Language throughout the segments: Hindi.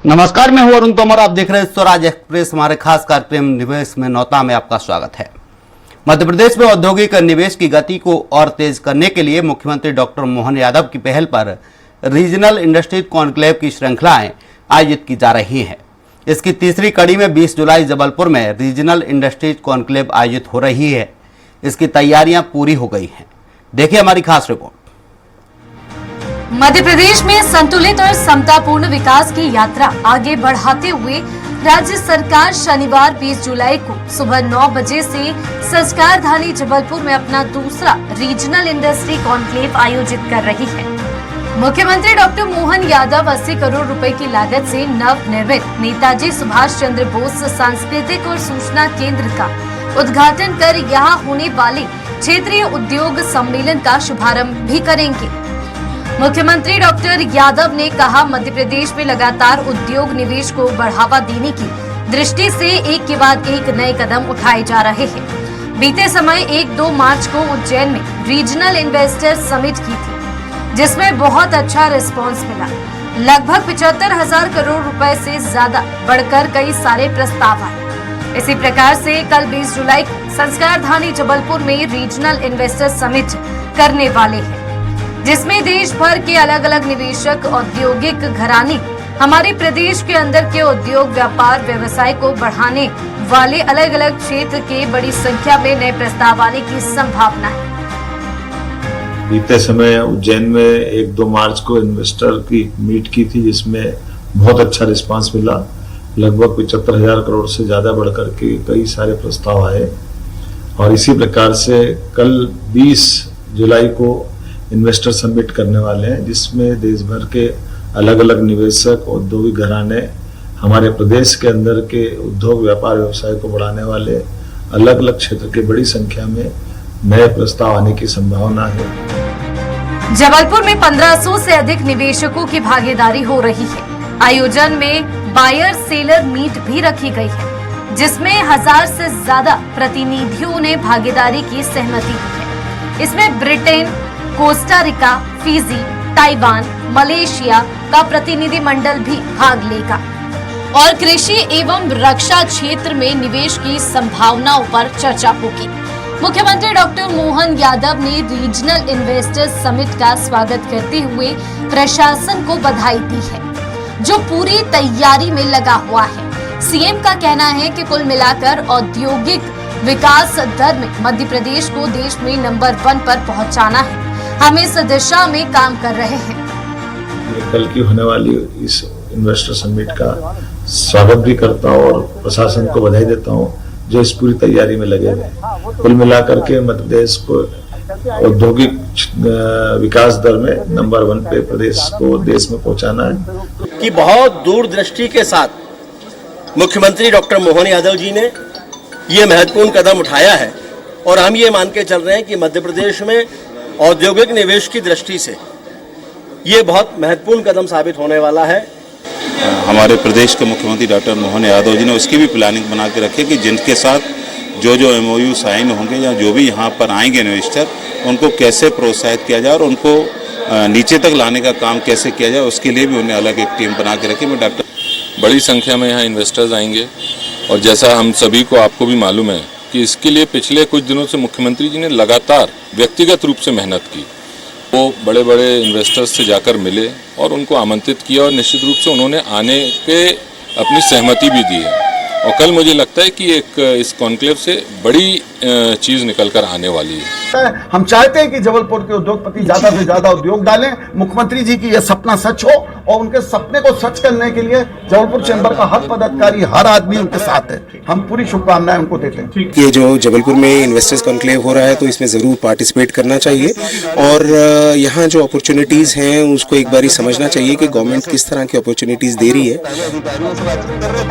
नमस्कार, मैं हूं अरुण तोमर। आप देख रहे हैं स्वराज एक्सप्रेस। हमारे खास कार्यक्रम निवेश में नौता में आपका स्वागत है। मध्य प्रदेश में औद्योगिक निवेश की गति को और तेज करने के लिए मुख्यमंत्री डॉक्टर मोहन यादव की पहल पर रीजनल इंडस्ट्रीज कॉन्क्लेव की श्रृंखलाएं आयोजित की जा रही हैं। इसकी तीसरी कड़ी में 20 जुलाई जबलपुर में रीजनल इंडस्ट्रीज कॉन्क्लेव आयोजित हो रही है। इसकी तैयारियां पूरी हो गई हैं। देखिए हमारी खास रिपोर्ट। मध्य प्रदेश में संतुलित और समतापूर्ण विकास की यात्रा आगे बढ़ाते हुए राज्य सरकार शनिवार 20 जुलाई को सुबह 9 बजे से संस्कार धानी जबलपुर में अपना दूसरा रीजनल इंडस्ट्री कॉन्क्लेव आयोजित कर रही है। मुख्यमंत्री डॉक्टर मोहन यादव 80 करोड़ रुपए की लागत से नव निर्मित नेताजी सुभाष चंद्र बोस सांस्कृतिक और सूचना केंद्र का उद्घाटन कर यहाँ होने वाले क्षेत्रीय उद्योग सम्मेलन का शुभारंभ भी करेंगे। मुख्यमंत्री डॉक्टर यादव ने कहा, मध्य प्रदेश में लगातार उद्योग निवेश को बढ़ावा देने की दृष्टि से एक के बाद एक नए कदम उठाए जा रहे हैं। बीते समय 1-2 मार्च को उज्जैन में रीजनल इन्वेस्टर समिट की थी, जिसमें बहुत अच्छा रिस्पांस मिला। लगभग 75,000 करोड़ रुपए से ज्यादा बढ़कर कई सारे प्रस्ताव आए। इसी प्रकार से कल 20 जुलाई को संस्कार धानी जबलपुर में रीजनल इन्वेस्टर समिट करने वाले हैं, जिसमें देश भर के अलग अलग निवेशक, औद्योगिक घराने हमारे प्रदेश के अंदर के उद्योग, व्यापार, व्यवसाय को बढ़ाने वाले अलग अलग क्षेत्र के बड़ी संख्या में नए प्रस्ताव आने की संभावना है। बीते समय उज्जैन में 1-2 मार्च को इन्वेस्टर की मीट की थी, जिसमें बहुत अच्छा रिस्पांस मिला। लगभग 75,000 करोड़ से ज्यादा बढ़कर के कई सारे प्रस्ताव आए और इसी प्रकार से कल 20 जुलाई को इन्वेस्टर समिट करने वाले हैं, जिसमें देश भर के अलग अलग निवेशक, औद्योगिक घराने हमारे प्रदेश के अंदर के उद्योग, व्यापार, व्यवसाय को बढ़ाने वाले अलग अलग क्षेत्र के बड़ी संख्या में नए प्रस्ताव आने की संभावना है। जबलपुर में 1500 से अधिक निवेशकों की भागीदारी हो रही है। आयोजन में बायर सेलर मीट भी रखी गई है, जिसमें 1000 से ज्यादा प्रतिनिधियों ने भागीदारी की सहमति दी है। इसमें Britain, Costa Rica, Fiji, Taiwan, Malaysia का प्रतिनिधिमंडल भी भाग लेगा और कृषि एवं रक्षा क्षेत्र में निवेश की संभावनाओं पर चर्चा होगी। मुख्यमंत्री डॉक्टर मोहन यादव ने रीजनल इन्वेस्टर्स समिट का स्वागत करते हुए प्रशासन को बधाई दी है, जो पूरी तैयारी में लगा हुआ है। सीएम का कहना है कि कुल मिलाकर औद्योगिक विकास दर में मध्य प्रदेश को देश में नंबर 1 पर पहुंचाना है। हम इस दिशा में काम कर रहे हैं। कल की होने वाली इस इन्वेस्टर समिट का स्वागत भी करता हूँ और प्रशासन को बधाई देता हूँ, जो इस पूरी तैयारी में लगे हुए। कुल मिलाकर के मध्य प्रदेश को औद्योगिक विकास दर में नंबर 1 पे प्रदेश को देश में पहुंचाना है। कि बहुत दूरदृष्टि के साथ मुख्यमंत्री डॉक्टर मोहन यादव जी ने ये महत्वपूर्ण कदम उठाया है और हम ये मान के चल रहे हैं कि मध्य प्रदेश में औद्योगिक निवेश की दृष्टि से ये बहुत महत्वपूर्ण कदम साबित होने वाला है। हमारे प्रदेश के मुख्यमंत्री डॉक्टर मोहन यादव जी ने उसकी भी प्लानिंग बना के रखी कि जिनके साथ जो MOU साइन होंगे या जो भी यहाँ पर आएंगे इन्वेस्टर, उनको कैसे प्रोत्साहित किया जाए और उनको नीचे तक लाने का काम कैसे किया जाए, उसके लिए भी उन्हें अलग एक टीम बना के रखी। मैं डॉक्टर बड़ी संख्या में यहाँ इन्वेस्टर्स आएंगे और जैसा हम सभी को, आपको भी मालूम है कि इसके लिए पिछले कुछ दिनों से मुख्यमंत्री जी ने लगातार व्यक्तिगत रूप से मेहनत की। वो बड़े बड़े इन्वेस्टर्स से जाकर मिले और उनको आमंत्रित किया और निश्चित रूप से उन्होंने आने के अपनी सहमति भी दी है और कल मुझे लगता है कि एक इस कॉन्क्लेव से बड़ी चीज निकल कर आने वाली है। हम चाहते हैं कि जबलपुर के उद्योगपति ज्यादा से ज्यादा उद्योग डालें। मुख्यमंत्री जी की यह सपना सच हो और उनके सपने को सच करने के लिए जबलपुर चैंबर का हर पदाधिकारी, हर आदमी उनके साथ है। हम पूरी शुभकामनाएं उनको देते हैं। ये जो जबलपुर में इन्वेस्टर्स कॉन्क्लेव हो रहा है, तो इसमें जरूर पार्टिसिपेट करना चाहिए और यहाँ जो अपॉर्चुनिटीज हैं उसको एक बारी समझना चाहिए कि गवर्नमेंट किस तरह की अपॉर्चुनिटीज दे रही है।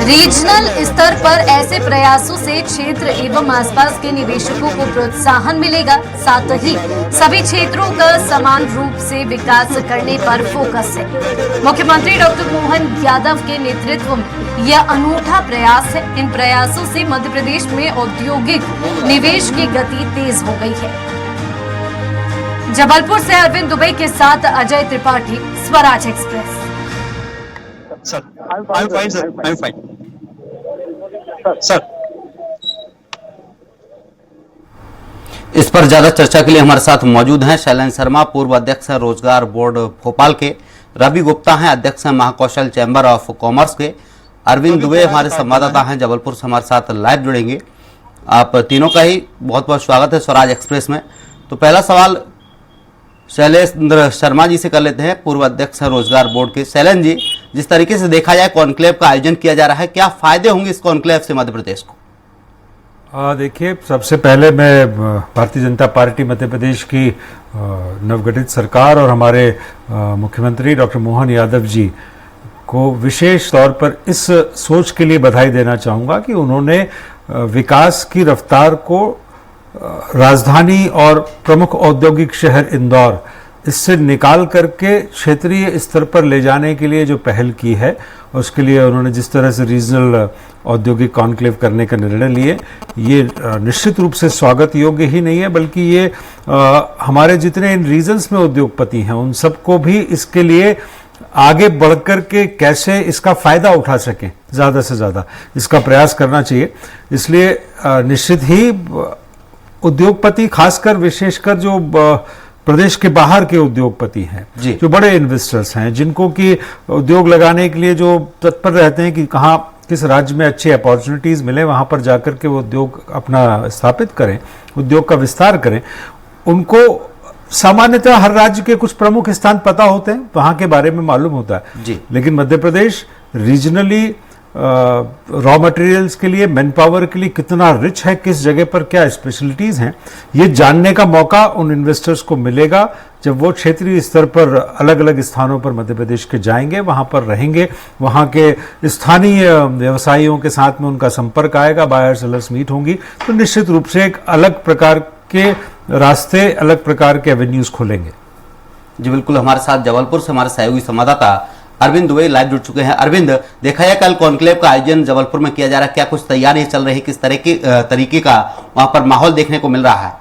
रीजनल स्तर पर ऐसे प्रयासों से क्षेत्र एवं आसपास के निवेशकों को प्रोत्साहन मिलेगा। साथ ही सभी क्षेत्रों का समान रूप से विकास करने पर फोकस है। मुख्यमंत्री डॉक्टर मोहन यादव के नेतृत्व में यह अनूठा प्रयास है। इन प्रयासों से मध्य प्रदेश में औद्योगिक निवेश की गति तेज हो गई है। जबलपुर से अरविंद दुबे के साथ Ajay Tripathi, Swaraj express. Sir, I'm fine, sir. I'm fine. Sir. इस पर ज्यादा चर्चा के लिए हमारे साथ मौजूद हैं शैलेंद्र शर्मा, पूर्व अध्यक्ष हैं रोजगार बोर्ड भोपाल के, रवि गुप्ता हैं अध्यक्ष हैं महाकौशल चैम्बर ऑफ कॉमर्स के, अरविंद दुबे हमारे संवाददाता हैं जबलपुर से हमारे साथ लाइव जुड़ेंगे। आप तीनों का ही बहुत बहुत स्वागत है स्वराज एक्सप्रेस में। तो पहला सवाल शैलेंद्र शर्मा जी से कर लेते हैं, पूर्व अध्यक्ष हैं रोजगार बोर्ड के। शैलेंद्र जी, जिस तरीके से देखा जाए कॉन्क्लेव का आयोजन किया जा रहा है, क्या फायदे होंगे इस कॉन्क्लेव से मध्य प्रदेश को? देखिए, सबसे पहले मैं भारतीय जनता पार्टी मध्य प्रदेश की नवगठित सरकार और हमारे मुख्यमंत्री डॉक्टर मोहन यादव जी को विशेष तौर पर इस सोच के लिए बधाई देना चाहूँगा कि उन्होंने विकास की रफ्तार को राजधानी और प्रमुख औद्योगिक शहर इंदौर इससे निकाल करके क्षेत्रीय स्तर पर ले जाने के लिए जो पहल की है, उसके लिए उन्होंने जिस तरह से रीजनल औद्योगिक कॉन्क्लेव करने का निर्णय लिए, ये निश्चित रूप से स्वागत योग्य ही नहीं है, बल्कि ये हमारे जितने इन रीजन्स में उद्योगपति हैं उन सबको भी इसके लिए आगे बढ़कर के कैसे इसका फायदा उठा सकें, ज़्यादा से ज़्यादा इसका प्रयास करना चाहिए। इसलिए निश्चित ही उद्योगपति, खासकर विशेषकर जो प्रदेश के बाहर के उद्योगपति हैं, जो बड़े इन्वेस्टर्स हैं, जिनको कि उद्योग लगाने के लिए जो तत्पर रहते हैं कि कहाँ किस राज्य में अच्छी अपॉर्चुनिटीज मिले, वहां पर जाकर के वो उद्योग अपना स्थापित करें, उद्योग का विस्तार करें। उनको सामान्यतः हर राज्य के कुछ प्रमुख स्थान पता होते हैं, वहां के बारे में मालूम होता है, लेकिन Madhya Pradesh regionally raw materials के लिए, मैन पावर के लिए कितना रिच है, किस जगह पर क्या स्पेशलिटीज हैं, ये जानने का मौका उन इन्वेस्टर्स को मिलेगा जब वो क्षेत्रीय स्तर पर अलग अलग स्थानों पर मध्य प्रदेश के जाएंगे, वहां पर रहेंगे, वहां के स्थानीय व्यवसायियों के साथ में उनका संपर्क आएगा, बायर सेलर्स मीट होंगी, तो निश्चित रूप से एक अलग प्रकार के रास्ते, अलग प्रकार के एवेन्यूज खोलेंगे। जी बिल्कुल, हमारे साथ जबलपुर से हमारे सहयोगी संवाददाता अरविंद दुबे लाइव जुड़ चुके हैं। अरविंद, देखा है कल कॉन्क्लेव का आयोजन जबलपुर में किया जा रहा है, क्या कुछ तैयारी चल रही है, किस तरह की तरीके का वहां पर माहौल देखने को मिल रहा है?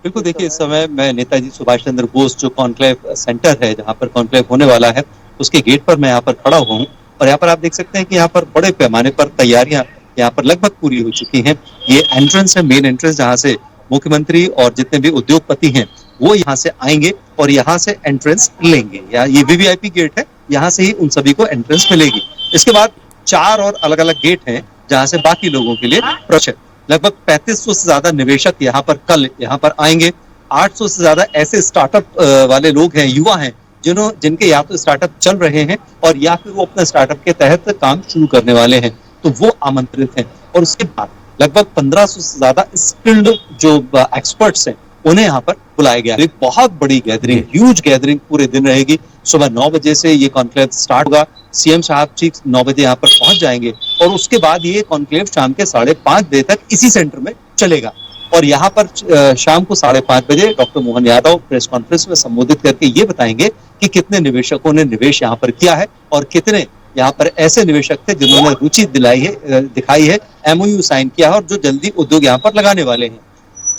बिल्कुल, देखिए, इस समय मैं नेताजी सुभाष चंद्र बोस जो कॉन्क्लेव सेंटर है, जहाँ पर कॉन्क्लेव होने वाला है, उसके गेट पर मैं यहाँ पर खड़ा हुआ हूँ और यहाँ पर आप देख सकते हैं कि यहाँ पर बड़े पैमाने पर तैयारियां यहाँ पर लगभग पूरी हो चुकी हैं। ये एंट्रेंस है, मेन एंट्रेंस, जहाँ से मुख्यमंत्री और जितने भी उद्योगपति हैं वो यहाँ से आएंगे और यहाँ से एंट्रेंस लेंगे। या ये वीवीआईपी गेट है, यहाँ से ही उन सभी को एंट्रेंस मिलेगी। इसके बाद 4 और अलग अलग गेट हैं जहाँ से बाकी लोगों के लिए प्रवेश है। लगभग 3500 से ज्यादा निवेशक यहाँ पर कल यहाँ पर आएंगे। 800 से ज्यादा ऐसे स्टार्टअप वाले लोग हैं, युवा हैं, जिनके या तो स्टार्टअप चल रहे हैं और या फिर वो अपने स्टार्टअप के तहत काम शुरू करने वाले हैं, तो वो आमंत्रित हैं। और उसके बाद लगभग 1500 से ज्यादा स्किल्ड जो एक्सपर्ट्स हैं उन्हें यहाँ पर बुलाया गया। एक बहुत बड़ी गैदरिंग, ह्यूज गैदरिंग पूरे दिन रहेगी। सुबह 9 बजे से ये कॉन्क्लेव स्टार्ट होगा। सीएम साहब ठीक 9 बजे यहाँ पर पहुंच जाएंगे और उसके बाद ये कॉन्क्लेव शाम के 5:30 बजे तक इसी सेंटर में चलेगा। और यहाँ पर शाम को 5:30 बजे doctor Mohan Yadav press conference में संबोधित करके ये बताएंगे कि कितने निवेशकों ने निवेश यहाँ पर किया है और कितने यहाँ पर ऐसे निवेशक थे जिन्होंने रुचि दिखाई है, एमओयू साइन किया है और जो जल्दी उद्योग यहाँ पर लगाने वाले हैं।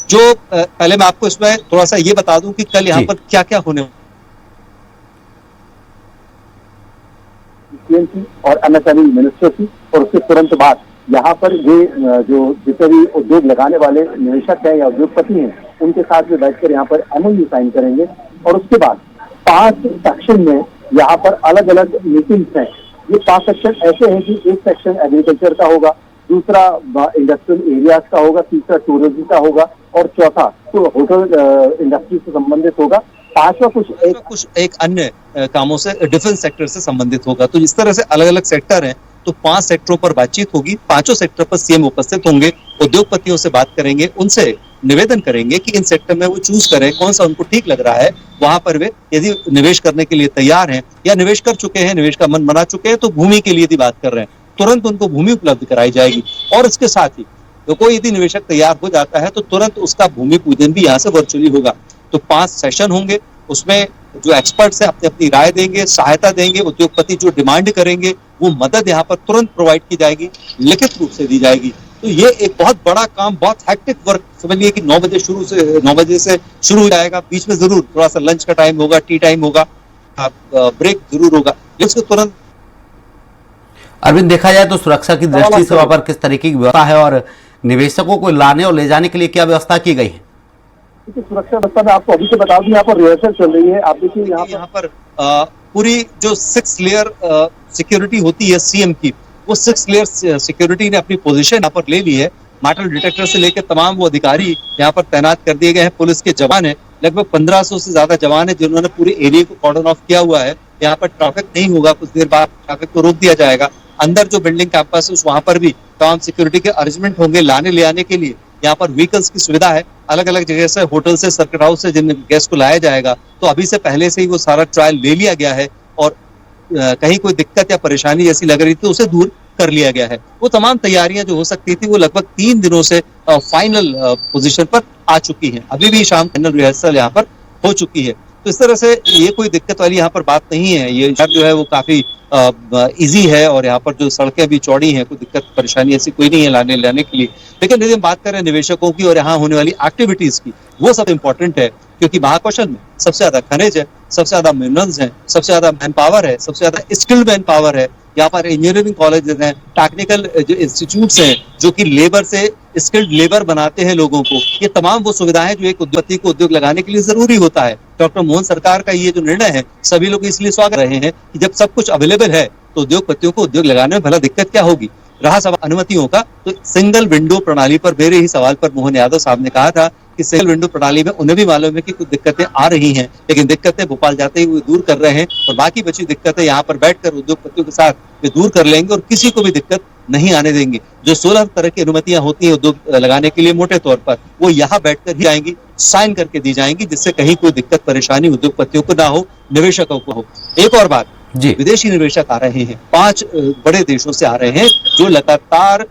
जो पहले मैं आपको इसमें थोड़ा सा ये बता दूं कि कल यहाँ पर क्या क्या होने और एमएसएमई मिनिस्टर की, और उसके तुरंत बाद यहाँ पर ये जो जितने भी उद्योग लगाने वाले निवेशक हैं या उद्योगपति हैं उनके साथ में बैठकर यहाँ पर एमओयू साइन करेंगे। और उसके बाद 5 सेक्शन में यहाँ पर अलग अलग मीटिंग्स हैं। ये 5 सेक्शन ऐसे हैं कि एक सेक्शन एग्रीकल्चर का होगा, दूसरा इंडस्ट्रियल एरियाज का होगा, तीसरा टूरिज्म का होगा और चौथा तो होटल इंडस्ट्री से संबंधित होगा, पांचवा कुछ एक अन्य कामों से, डिफेंस सेक्टर से संबंधित होगा। तो इस तरह से अलग अलग सेक्टर हैं, तो 5 सेक्टरों पर बातचीत होगी। 5 सेक्टर पर सीएम उपस्थित होंगे, उद्योगपतियों से बात करेंगे, उनसे निवेदन करेंगे कि इन सेक्टर में वो चूज करें कौन सा उनको ठीक लग रहा है, वहां पर वे यदि निवेश करने के लिए तैयार हैं या निवेश कर चुके हैं, निवेश का मन बना चुके हैं, तो भूमि के लिए यदि बात कर रहे हैं तुरंत उनको भूमि उपलब्ध कराई जाएगी। और इसके साथ ही तो कोई यदि निवेशक तैयार हो जाता है तो तुरंत उसका भूमि पूजन भी यहाँ से वर्चुअली होगा। तो 5 सेशन होंगे, उसमें जो एक्सपर्ट्स हैं अपनी अपनी राय देंगे, सहायता देंगे, उद्योगपति जो डिमांड करेंगे वो मदद यहाँ पर तुरंत प्रोवाइड की जाएगी, लिखित रूप से दी जाएगी। तो ये एक बहुत बड़ा काम, बहुत हैक्टिक वर्क समझिए कि 9 बजे से शुरू हो जाएगा। बीच में जरूर थोड़ा सा लंच का टाइम होगा, टी टाइम होगा, ब्रेक जरूर होगा, लेकिन उसको तुरंत। अरविंद, देखा जाए तो सुरक्षा की दृष्टि से वहां पर किस तरीके की व्यवस्था है और निवेशकों को लाने और ले जाने के लिए क्या व्यवस्था की गई है? देखिए, सुरक्षा व्यवस्था में आपको अभी से बता दूं, यहाँ पर रिहर्सल चल रही है। आप देखिए यहाँ पर पूरी जो 6 लेयर सिक्योरिटी होती है सीएम की, वो 6 लेयर सिक्योरिटी ने अपनी पोजीशन यहाँ पर ले ली है। मेटल डिटेक्टर से लेकर तमाम वो अधिकारी यहाँ पर तैनात कर दिए गए हैं। पुलिस के जवान है, लगभग 1500 से ज्यादा जवान है जिन्होंने पूरे एरिया को कॉर्डन ऑफ किया हुआ है। यहाँ पर ट्रैफिक नहीं होगा, कुछ देर बाद ट्रैफिक को रोक दिया जाएगा। अंदर जो बिल्डिंग कैंपस है वहां पर भी तमाम सिक्योरिटी के अरेंजमेंट होंगे लाने ले आने के लिए। यहाँ पर व्हीकल्स की सुविधा है, अलग अलग जगह से, होटल से, सर्किट हाउस से जिन गेस्ट को लाया जाएगा। तो अभी से पहले से ही वो सारा ट्रायल ले लिया गया है और कहीं कोई दिक्कत या परेशानी जैसी लग रही थी उसे दूर कर लिया गया है। वो तमाम तैयारियां जो हो सकती थी वो लगभग 3 दिनों से फाइनल पोजीशन पर आ चुकी हैं। अभी भी शाम फाइनल रिहर्सल यहाँ पर हो चुकी है। तो इस तरह से ये कोई दिक्कत वाली यहाँ पर बात नहीं है। ये जो है वो काफी इजी है और यहाँ पर जो सड़कें भी चौड़ी हैं, कोई दिक्कत परेशानी ऐसी कोई नहीं है लाने लाने के लिए। लेकिन यदि हम बात करें निवेशकों की और यहाँ होने वाली एक्टिविटीज की, वो सब इम्पोर्टेंट है, क्योंकि महाकौशल में सबसे ज्यादा खनिज है, सबसे ज्यादा मिनरल्स हैं, सबसे ज्यादा मैन पावर है, सबसे ज्यादा स्किल्ड मैन पावर है। यहाँ पर इंजीनियरिंग कॉलेजेस हैं, टेक्निकल जो इंस्टीट्यूट्स हैं जो कि लेबर से स्किल्ड लेबर बनाते हैं लोगों को। ये तमाम वो सुविधाएं जो एक उद्योगपति को उद्योग लगाने के लिए जरूरी होता है। डॉक्टर मोहन सरकार का ये जो निर्णय है सभी लोग इसलिए स्वागत रहे हैं कि जब सब कुछ अवेलेबल है तो उद्योगपतियों को उद्योग लगाने में भला दिक्कत क्या होगी। रहा सवाल अनुमतियों का, तो सिंगल विंडो प्रणाली पर मेरे ही सवाल पर मोहन यादव साहब ने कहा था कि सिंगल विंडो प्रणाली में उन्हें भी मालूम है कि कुछ दिक्कतें आ रही हैं, लेकिन दिक्कतें भोपाल जाते ही वो दूर कर रहे हैं और बाकी बची दिक्कतें यहाँ पर बैठकर उद्योगपतियों के साथ वे दूर कर लेंगे और किसी को भी दिक्कत नहीं आने देंगे। जो 16 तरह की अनुमतियां होती हैं उद्योग लगाने के लिए मोटे तौर पर, वो यहाँ बैठकर ही आएंगी, साइन करके दी जाएंगी, जिससे कहीं कोई दिक्कत परेशानी उद्योगपतियों को ना हो, निवेशकों को हो। एक और बात जी, विदेशी निवेशक आ रहे हैं, 5 बड़े देशों से आ रहे हैं जो लगातार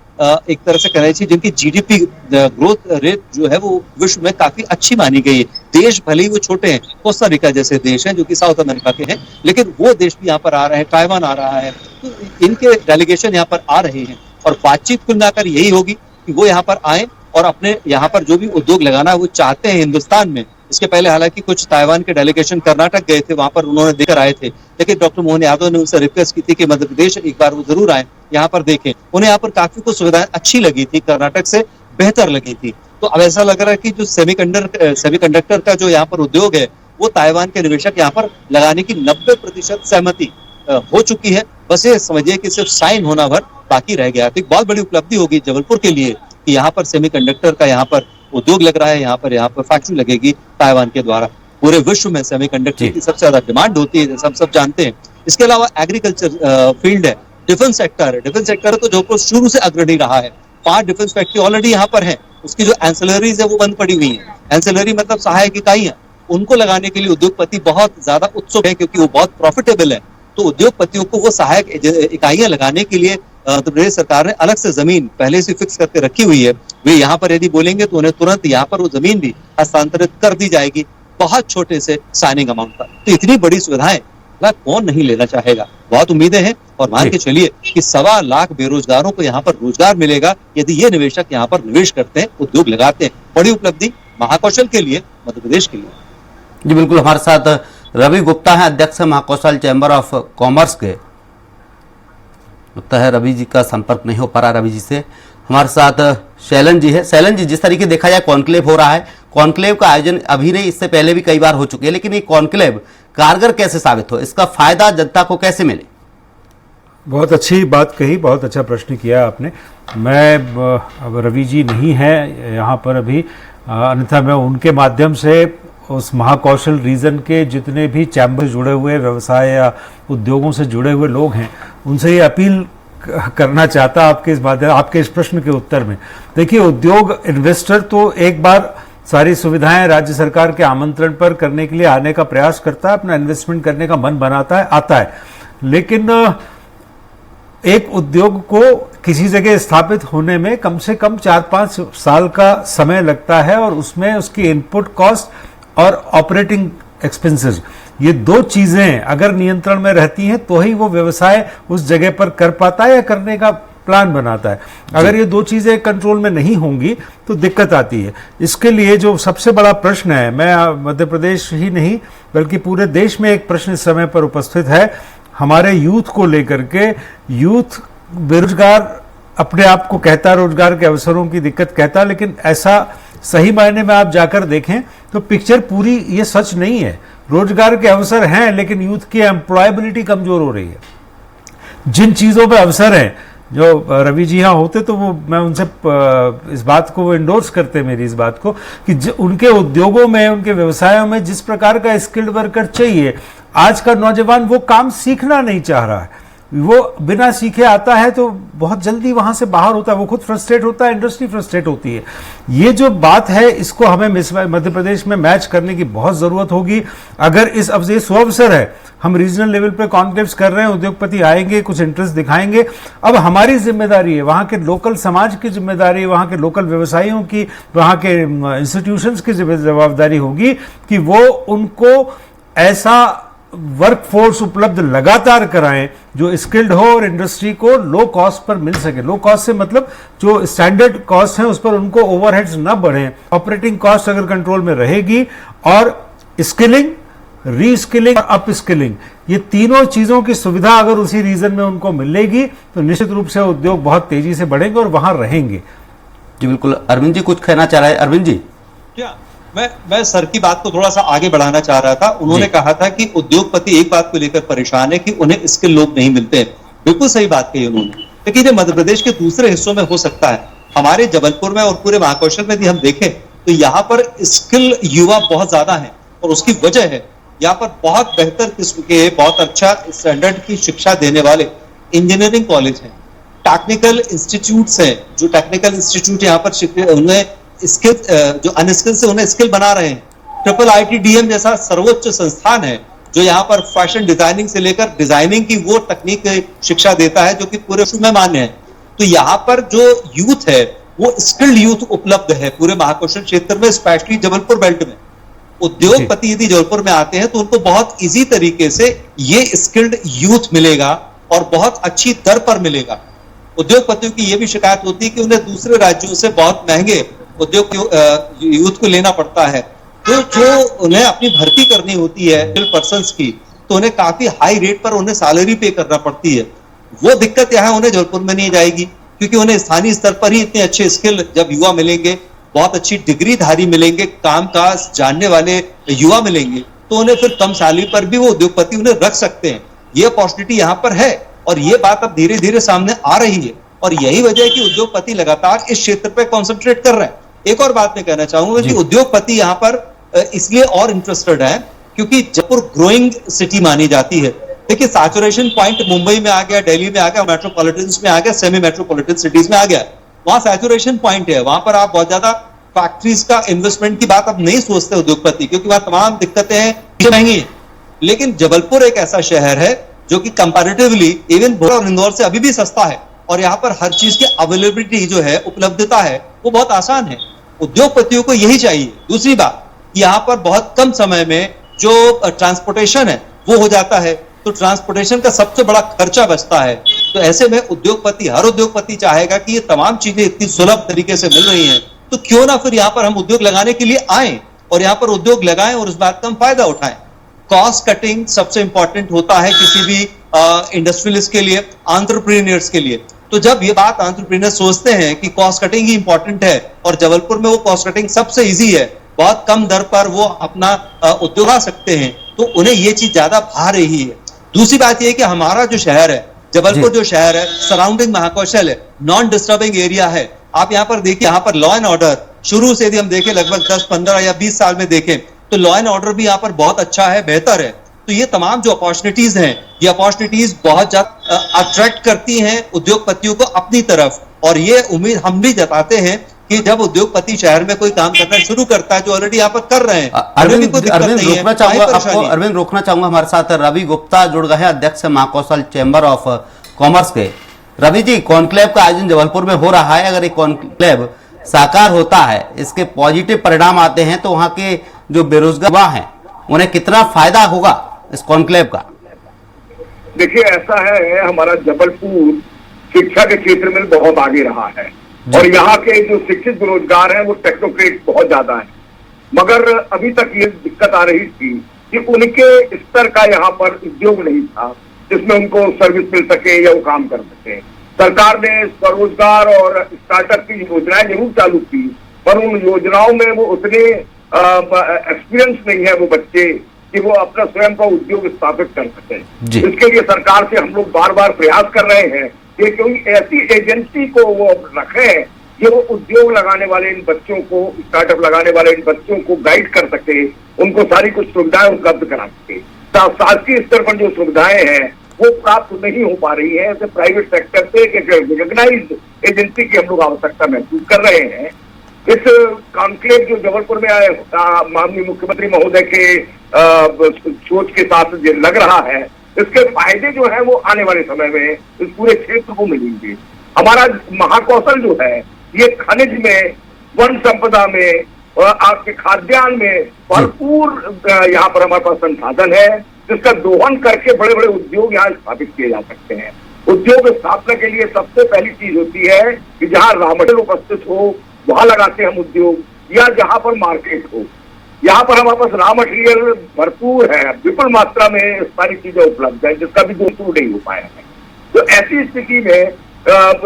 एक तरह से कहना चाहिए जिनकी जीडीपी ग्रोथ रेट जो है वो विश्व में काफी अच्छी मानी गई है। देश भले ही वो छोटे हैं, कोस्टा रिका जैसे देश हैं जो कि साउथ अमेरिका के हैं, लेकिन वो देश भी यहाँ पर आ रहे हैं, ताइवान आ रहा है, तो इनके डेलीगेशन यहाँ पर आ रहे हैं और बातचीत कुल मिलाकर यही होगी कि वो यहाँ पर आए और अपने यहाँ पर जो भी उद्योग लगाना वो चाहते हैं हिंदुस्तान में। इसके पहले हालांकि कुछ ताइवान के डेलीगेशन कर्नाटक गए थे, वहां पर उन्होंने देकर आए थे, लेकिन डॉक्टर मोहन यादव ने उनसे रिक्वेस्ट की थी कि मध्य प्रदेश एक बार वो जरूर आए, यहाँ पर देखें। उन्हें यहाँ पर काफी कुछ सुविधाएं अच्छी लगी थी, कर्नाटक से बेहतर लगी थी। तो अब ऐसा लग रहा है कि जो सेमीकंडक्टर का जो यहाँ पर उद्योग है वो ताइवान के निवेशक यहाँ पर लगाने की 90% सहमति हो चुकी है। बस ये समझिए कि सिर्फ साइन होना भर बाकी रह गया। तो एक बहुत बड़ी उपलब्धि होगी जबलपुर के लिए कि यहाँ पर सेमीकंडक्टर का यहाँ पर उद्योग लग रहा है, यहाँ पर फैक्ट्री लगेगी ताइवान के द्वारा। पूरे विश्व में सेमीकंडक्टर की सबसे ज्यादा डिमांड होती है, जैसे हम सब जानते हैं। इसके अलावा एग्रीकल्चर फील्ड है, डिफेंस सेक्टर है। डिफेंस सेक्टर तो जो शुरू से अग्रणी रहा है, 5 डिफेंस फैक्ट्री ऑलरेडी यहाँ पर है, उसकी जो एंसिलरीज है वो बंद पड़ी हुई है। एंसिलरी मतलब सहायक इकाइयां, उनको लगाने के लिए उद्योगपति बहुत ज्यादा उत्सुक है क्योंकि वो बहुत प्रॉफिटेबल है। तो उद्योगपतियों को वो सहायक इकाइयां लगाने के लिए प्रदेश सरकार ने अलग से जमीन पहले से फिक्स करके रखी हुई है। वे यहाँ पर यदि बोलेंगे तो उन्हें तुरंत यहाँ पर वो जमीन भी हस्तांतरित कर दी जाएगी, बहुत छोटे से साइनिंग अमाउंट पर। तो इतनी बड़ी सुविधाएं कौन नहीं लेना चाहेगा। बहुत उम्मीदें हैं और मान के चलिए कि 1.25 लाख बेरोजगारों को यहाँ पर रोजगार मिलेगा यदि ये निवेशक यहाँ पर निवेश करते हैं, उद्योग लगाते हैं। बड़ी उपलब्धि महाकौशल के लिए, मध्य प्रदेश के लिए। जी बिल्कुल, हमारे साथ रवि गुप्ता हैं, अध्यक्ष महाकौशल चैम्बर ऑफ कॉमर्स के। लगता है रवि जी का संपर्क नहीं हो पा रहा रवि जी से। हमारे साथ शैलन जी है। शैलन जी, जिस तरीके देखा जाए कॉन्क्लेव हो रहा है, कॉन्क्लेव का आयोजन अभी नहीं, इससे पहले भी कई बार हो चुके हैं, लेकिन ये कॉन्क्लेव कारगर कैसे साबित हो, इसका फायदा जनता को कैसे मिले? बहुत अच्छी बात कही, बहुत अच्छा प्रश्न किया आपने। मैं अब रवि जी नहीं है यहाँ पर अभी, अन्यथा मैं उनके माध्यम से उस महाकौशल रीजन के जितने भी चैम्बर जुड़े हुए व्यवसाय या उद्योगों से जुड़े हुए लोग हैं उनसे ये अपील करना चाहता आपके इस बात, आपके इस प्रश्न के उत्तर में। देखिए, उद्योग इन्वेस्टर तो एक बार सारी सुविधाएं राज्य सरकार के आमंत्रण पर करने के लिए आने का प्रयास करता है, अपना इन्वेस्टमेंट करने का मन बनाता है, आता है, लेकिन एक उद्योग को किसी जगह स्थापित होने में कम से कम 4-5 साल का समय लगता है और उसमें उसकी इनपुट कॉस्ट और ऑपरेटिंग एक्सपेंसेस, ये 2 चीजें अगर नियंत्रण में रहती हैं तो ही वो व्यवसाय उस जगह पर कर पाता है या करने का प्लान बनाता है। अगर ये दो चीजें कंट्रोल में नहीं होंगी तो दिक्कत आती है। इसके लिए जो सबसे बड़ा प्रश्न है, मैं मध्य प्रदेश ही नहीं बल्कि पूरे देश में एक प्रश्न इस समय पर उपस्थित है हमारे यूथ को लेकर के। यूथ बेरोजगार अपने आप को कहता, रोजगार के अवसरों की दिक्कत कहता, लेकिन ऐसा सही मायने में आप जाकर देखें तो पिक्चर पूरी ये सच नहीं है। रोजगार के अवसर हैं लेकिन यूथ की एम्प्लॉयबिलिटी कमजोर हो रही है। जिन चीजों पे अवसर हैं, जो रवि जी यहाँ होते तो वो मैं उनसे इस बात को वो इंडोर्स करते मेरी इस बात को कि उनके उद्योगों में, उनके व्यवसायों में जिस प्रकार का स्किल्ड वर्कर चाहिए, आज का नौजवान वो काम सीखना नहीं चाह रहा है। वो बिना सीखे आता है तो बहुत जल्दी वहां से बाहर होता है, वो खुद फ्रस्ट्रेट होता है, इंडस्ट्री फ्रस्ट्रेट होती है। ये जो बात है इसको हमें मध्य प्रदेश में मैच करने की बहुत जरूरत होगी। अगर इस अवसर है, हम रीजनल लेवल पे कॉन्क्लेव्स कर रहे हैं, उद्योगपति आएंगे, कुछ इंटरेस्ट दिखाएंगे। अब हमारी जिम्मेदारी है, वहां के लोकल समाज की जिम्मेदारी, वहां के लोकल व्यवसायियों की, वहां के इंस्टीट्यूशंस की जवाबदारी होगी कि वो उनको ऐसा वर्कफोर्स उपलब्ध लगातार कराएं जो स्किल्ड हो और इंडस्ट्री को लो कॉस्ट पर मिल सके। लो कॉस्ट से मतलब जो स्टैंडर्ड कॉस्ट है उस पर उनको ओवरहेड्स न बढ़े, ऑपरेटिंग कॉस्ट अगर कंट्रोल में रहेगी और स्किलिंग, रीस्किलिंग और अप स्किलिंग, ये तीनों चीजों की सुविधा अगर उसी रीजन में उनको मिलेगी तो निश्चित रूप से उद्योग बहुत तेजी से बढ़ेंगे और वहां रहेंगे। जी बिल्कुल। अरविंद जी कुछ कहना चाह रहे हैं? अरविंद जी। क्या मैं सर की बात को थोड़ा सा आगे बढ़ाना चाह रहा था। उन्होंने कहा था कि उद्योगपति एक बात को लेकर परेशान है कि उन्हें स्किल लोग नहीं मिलते हैं। बिल्कुल सही बात कही उन्होंने, लेकिन ये मध्य प्रदेश के दूसरे हिस्सों में हो सकता है। हमारे जबलपुर में और पूरे महाकौशल में भी हम देखें तो यहाँ पर स्किल युवा बहुत ज्यादा है और उसकी वजह है यहाँ पर बहुत बेहतर किस्म के, बहुत अच्छा स्टैंडर्ड की शिक्षा देने वाले इंजीनियरिंग कॉलेज हैं, टेक्निकल इंस्टीट्यूट्स हैं। जो टेक्निकल इंस्टीट्यूट यहाँ पर उन्हें स्किल, जो अनस्किल से उन्हें स्किल बना रहे हैं। ट्रिपल IITDM जैसा सर्वोच्च संस्थान है जो यहाँ पर फैशन डिजाइनिंग से लेकर डिजाइनिंग की वो तकनीक शिक्षा देता है जो कि पूरे विश्व में मान्य है। तो यहाँ पर जो यूथ है वो स्किल्ड यूथ उपलब्ध है पूरे महाकौशल क्षेत्र में, स्पेशली जबलपुर बेल्ट में। उद्योगपति यदि जबलपुर में आते हैं तो उनको बहुत इजी तरीके से ये स्किल्ड यूथ मिलेगा और बहुत अच्छी दर पर मिलेगा। उद्योगपतियों की यह भी शिकायत होती है कि उन्हें दूसरे राज्यों से बहुत महंगे उद्योग यूथ को लेना पड़ता है, तो जो उन्हें अपनी भर्ती करनी होती है पर्सन्स की, तो उन्हें काफी हाई रेट पर उन्हें सैलरी पे करना पड़ती है। वो दिक्कत यहाँ उन्हें जबलपुर में नहीं जाएगी क्योंकि उन्हें स्थानीय स्तर पर ही इतने अच्छे स्किल जब युवा मिलेंगे, बहुत अच्छी डिग्रीधारी मिलेंगे, काम काज जानने वाले युवा मिलेंगे, तो उन्हें फिर कम सैलरी पर भी वो उद्योगपति उन्हें रख सकते हैं। ये अपॉर्चुनिटी यहाँ पर है और ये बात अब धीरे धीरे सामने आ रही है और यही वजह है कि उद्योगपति लगातार इस क्षेत्र पर कॉन्सेंट्रेट कर रहे हैं। एक और बात मैं कहना चाहूंगा कि उद्योगपति यहाँ पर इसलिए और इंटरेस्टेड है क्योंकि जयपुर ग्रोइंग सिटी मानी जाती है। देखिए सैचुरेशन पॉइंट मुंबई में आ गया, दिल्ली में आ गया, मेट्रोपॉलिटन में आ गया, सेमी मेट्रोपॉलिटन सिटीज में आ गया, वहां सैचुरेशन पॉइंट है। वहां पर आप बहुत ज्यादा फैक्ट्रीज का इन्वेस्टमेंट की बात अब नहीं सोचते उद्योगपति, क्योंकि वहां तमाम दिक्कतें हैं, महंगी है। लेकिन जबलपुर एक ऐसा शहर है जो कि कंपैरेटिवली इवन भोपाल और इंदौर से अभी भी सस्ता है और यहाँ पर हर चीज की अवेलेबिलिटी जो है, उपलब्धता है, वो बहुत आसान है। उद्योगपतियों को यही चाहिए। दूसरी बात, यहाँ पर बहुत कम समय में जो ट्रांसपोर्टेशन है वो हो जाता है, तो ट्रांसपोर्टेशन का सबसे बड़ा खर्चा बचता है। तो ऐसे में उद्योगपति, हर उद्योगपति चाहेगा कि ये तमाम चीजें इतनी सुलभ तरीके से मिल रही हैं, तो क्यों ना फिर यहाँ पर हम उद्योग लगाने के लिए आए और यहाँ पर उद्योग लगाएं और इस बात का हम फायदा उठाएं। कॉस्ट कटिंग सबसे इंपॉर्टेंट होता है किसी भी इंडस्ट्रियलिस्ट के लिए, एंटरप्रेन्योर्स के लिए। तो जब ये बात एंटरप्रेन्योर सोचते हैं कि कॉस्ट कटिंग ही इंपॉर्टेंट है और जबलपुर में वो कॉस्ट कटिंग सबसे इजी है, बहुत कम दर पर वो अपना उद्योग ला सकते हैं, तो उन्हें ये चीज ज्यादा भा रही है। दूसरी बात ये है कि हमारा जो शहर है, जबलपुर जो शहर है, सराउंडिंग महाकौशल है, नॉन डिस्टर्बिंग एरिया है। आप यहाँ पर देखिए, यहाँ पर लॉ एंड ऑर्डर शुरू से यदि हम देखें लगभग 10, 15 या 20 साल में देखें तो लॉ एंड ऑर्डर भी यहाँ पर बहुत अच्छा है, बेहतर है। तो ये तमाम जो अपॉर्चुनिटीज हैं, ये अपॉर्चुनिटीज बहुत ज्यादा अट्रैक्ट करती हैं उद्योगपतियों को अपनी तरफ, और ये उम्मीद हम भी जताते हैं कि जब उद्योगपति शहर में कोई काम करना शुरू करता है, जो ऑलरेडी यहाँ पर कर रहे हैं, अरविंद रोकना चाहूंगा आपको, अरविंद रोकना चाहूंगा। हमारे साथ रवि गुप्ता जुड़ गए हैं, अध्यक्ष महाकौशल चैम्बर ऑफ कॉमर्स के। रवि जी, कॉन्क्लेव का आयोजन जबलपुर में हो रहा है, अगर ये कॉन्क्लेव साकार होता है, इसके पॉजिटिव परिणाम आते हैं, तो वहां के जो बेरोजगार युवा हैं उन्हें कितना फायदा होगा इस कॉन्क्लेव का? देखिए, ऐसा है, हमारा जबलपुर शिक्षा के क्षेत्र में बहुत आगे रहा है और यहाँ के जो शिक्षित बेरोजगार हैं वो टेक्नोक्रेट बहुत ज्यादा है। मगर अभी तक ये दिक्कत आ रही थी कि उनके स्तर का यहाँ पर उद्योग नहीं था जिसमें उनको सर्विस मिल सके या वो काम कर सके। सरकार ने स्वरोजगार और स्टार्टअप की योजनाएं जरूर चालू की, पर उन योजनाओं में वो उतने एक्सपीरियंस नहीं है वो बच्चे कि वो अपना स्वयं का उद्योग स्थापित कर सके। इसके लिए सरकार से हम लोग बार बार प्रयास कर रहे हैं कि कोई ऐसी एजेंसी को वो रखें कि वो उद्योग लगाने वाले इन बच्चों को, स्टार्टअप लगाने वाले इन बच्चों को गाइड कर सके, उनको सारी कुछ सुविधाएं उपलब्ध करा सके। शासकीय स्तर पर जो सुविधाएं हैं वो प्राप्त नहीं हो पा रही है। ऐसे प्राइवेट सेक्टर से एक रिकॉग्नाइज्ड एजेंसी की हम लोग आवश्यकता महसूस कर रहे हैं। इस कॉन्क्लेव जो जबलपुर में आए माननीय मुख्यमंत्री महोदय के सोच के साथ जो लग रहा है, इसके फायदे जो है वो आने वाले समय में इस पूरे क्षेत्र को मिलेंगे। हमारा महाकौशल जो है ये खनिज में, वन संपदा में और आपके खाद्यान्न में भरपूर यहाँ पर हमारे पास संसाधन है जिसका दोहन करके बड़े बड़े उद्योग यहाँ स्थापित किए जा सकते हैं। उद्योग स्थापना के लिए सबसे पहली चीज होती है कि जहाँ रॉ मटेरियल उपस्थित हो वहां लगाते हम उद्योग, या जहां पर मार्केट हो। यहाँ पर हमारे पास रॉ मटेरियल भरपूर है, विपुल मात्रा में सारी चीजें उपलब्ध है जिसका भी दूर नहीं हो पाया है। तो ऐसी स्थिति में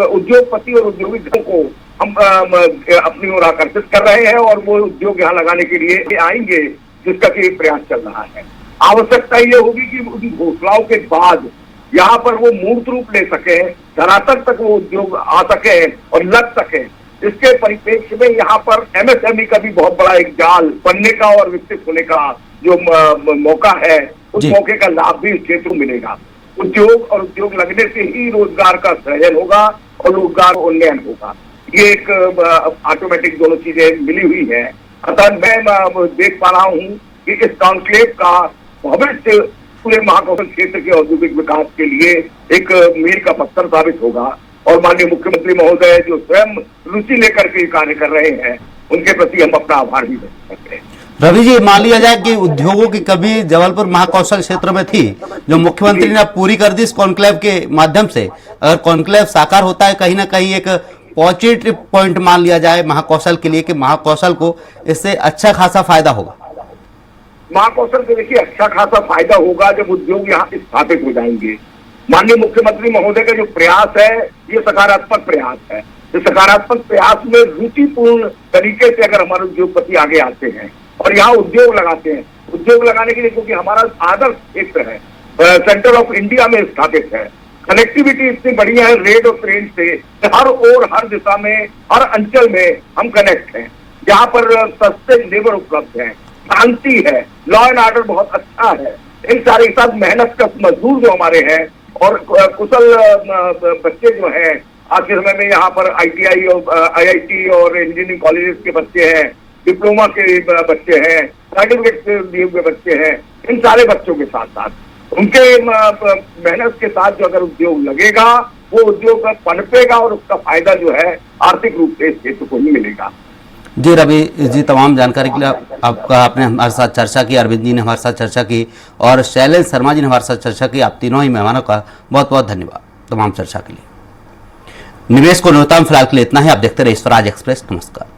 उद्योगपति और उद्योगिकों को हम अपनी ओर आकर्षित कर रहे हैं और वो उद्योग यहाँ लगाने के लिए आएंगे जिसका कि प्रयास चल रहा है। आवश्यकता ये होगी कि उन घोषणाओं के बाद यहाँ पर वो मूर्त रूप ले सके, धरातल तक वो उद्योग आ सके और लग सके। इसके परिप्रेक्ष्य में यहाँ पर एमएसएमई का भी बहुत बड़ा एक जाल बनने का और विकसित होने का जो मौका है, उस मौके का लाभ भी इस क्षेत्र को मिलेगा। उद्योग और उद्योग लगने से ही रोजगार का सृजन होगा और रोजगार उन्नयन होगा। ये एक ऑटोमेटिक दोनों चीजें मिली हुई है। अतः मैं देख पा रहा हूँ कि इस कॉन्क्लेव का भविष्य पूरे महाकौशल क्षेत्र के औद्योगिक विकास के लिए एक मील का पत्थर साबित होगा और माननीय मुख्यमंत्री महोदय जो स्वयं रुचि लेकर के कार्य कर रहे हैं उनके प्रति हम अपना आभार भी व्यक्त करते हैं। रवि जी, मान लिया जाए कि उद्योगों की कमी जबलपुर महाकौशल क्षेत्र में थी जो मुख्यमंत्री ने पूरी कर दी इस कॉन्क्लेव के माध्यम से। अगर कॉन्क्लेव साकार होता है, कहीं ना कहीं एक पॉजिटिव पॉइंट मान लिया जाए महाकौशल के लिए कि महाकौशल को इससे अच्छा खासा फायदा होगा। महाकौशल से देखिए अच्छा खासा फायदा होगा जब उद्योग यहाँ स्थापित हो जाएंगे। माननीय मुख्यमंत्री महोदय का जो प्रयास है ये सकारात्मक प्रयास है। इस सकारात्मक प्रयास में रुचिपूर्ण तरीके से अगर हमारे उद्योगपति आगे आते हैं और यहाँ उद्योग लगाते हैं, उद्योग लगाने के लिए क्योंकि हमारा आदर्श क्षेत्र है, सेंटर ऑफ इंडिया में स्थापित है, कनेक्टिविटी इतनी बढ़िया है रेल और ट्रेन से हर ओर हर दिशा में हर अंचल में हम कनेक्ट हैं। यहाँ पर सस्ते लेबर उपलब्ध है, शांति है, लॉ एंड ऑर्डर बहुत अच्छा है। इन सारे साथ मेहनत का मजदूर जो हमारे हैं और कुशल बच्चे जो हैं आज के समय में यहाँ पर ITI और IIT और इंजीनियरिंग कॉलेजेस के बच्चे हैं, डिप्लोमा के बच्चे हैं, सर्टिफिकेट दिए हुए बच्चे हैं। इन सारे बच्चों के साथ साथ उनके मेहनत के साथ जो अगर उद्योग लगेगा वो उद्योग पनपेगा और उसका फायदा जो है आर्थिक रूप से इस क्षेत्र को ही मिलेगा। जी रवि जी, तमाम जानकारी के लिए आपका, आपने हमारे साथ चर्चा की, अरविंद जी ने हमारे साथ चर्चा की और शैलेंद्र शर्मा जी ने हमारे साथ चर्चा की। आप तीनों ही मेहमानों का बहुत बहुत धन्यवाद तमाम चर्चा के लिए। निवेश को न्यूनतम फिलहाल के लिए इतना ही। आप देखते रहिए स्वराज एक्सप्रेस। नमस्कार।